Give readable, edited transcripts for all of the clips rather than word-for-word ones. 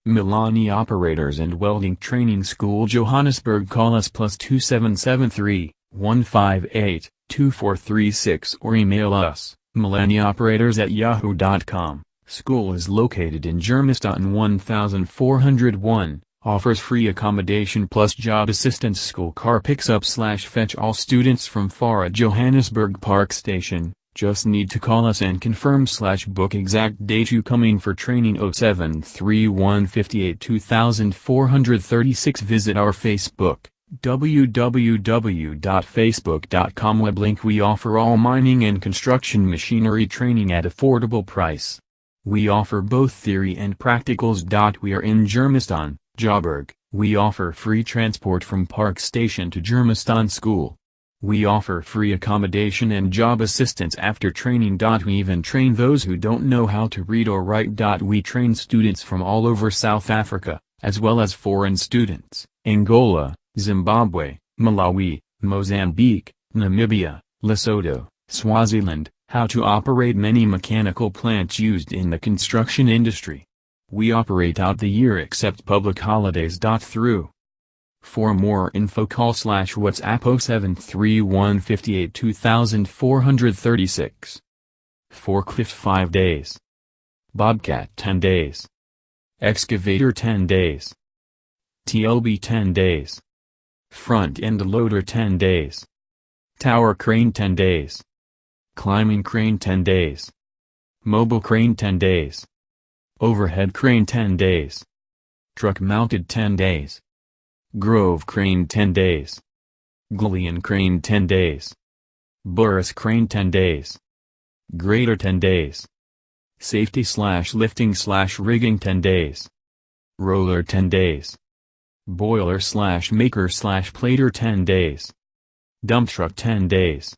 Milani Operators and Welding Training School Johannesburg. Call us +2773 158 2436 or email us, milaniOperators@yahoo.com. School is located in Germiston 1401, offers free accommodation plus job assistance. School car picks up/fetch all students from far at Johannesburg Park Station. Just need to call us and confirm/book exact date you coming for training. 073158 2436. Visit our Facebook, www.facebook.com. web link. We offer all mining and construction machinery training at affordable price. We offer both theory and practicals. We are in Germiston, Joburg. We offer free transport from Park Station to Germiston School. We offer free accommodation and job assistance after training. We even train those who don't know how to read or write. We train students from all over South Africa, as well as foreign students, Angola, Zimbabwe, Malawi, Mozambique, Namibia, Lesotho, Swaziland, how to operate many mechanical plants used in the construction industry. We operate out the year except public holidays. Through. For more info call/WhatsApp 073158 2436. Forklift 5 days. Bobcat 10 days. Excavator 10 days. TLB 10 days. Front end loader 10 days. Tower crane 10 days. Climbing crane 10 days. Mobile crane 10 days. Overhead crane 10 days. Truck mounted 10 days. Grove crane 10 days. Glallion crane 10 days. Burus crane 10 days. Grader 10 days. Safety/lifting/rigging 10 days. Roller 10 days. Boiler/maker/plater 10 days. Dump truck 10 days.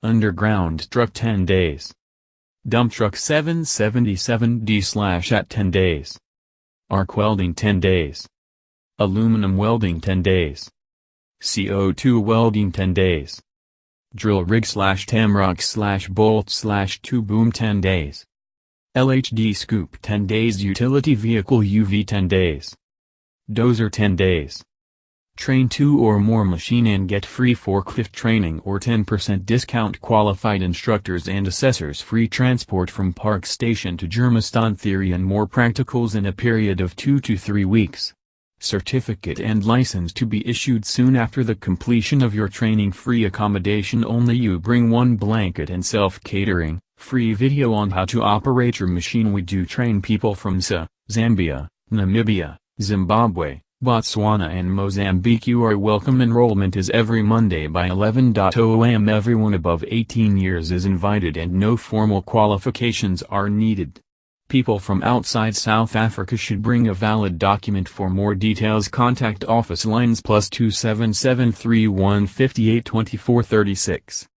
Underground truck 10 days. Dump truck 777D/at 10 days. Arc welding 10 days. Aluminum welding 10 days. CO2 welding 10 days. Drill rig/tamrock/bolt/2 boom 10 days. LHD scoop 10 days. Utility vehicle UV 10 days. Dozer 10 days. Train 2 or more machine and get free forklift training or 10% discount. Qualified instructors and assessors. Free transport from Park Station to Germiston. Theory and more practicals in a period of 2 to 3 weeks. Certificate and license to be issued soon after the completion of your training. Free accommodation only. You bring one blanket and self-catering. Free video on how to operate your machine. We do train people from Zambia, Namibia, Zimbabwe, Botswana and Mozambique. You are welcome. Enrollment is every Monday by 11:00 am. Everyone above 18 years is invited and no formal qualifications are needed. People from outside South Africa should bring a valid document. For more details contact office lines +2773158 2436.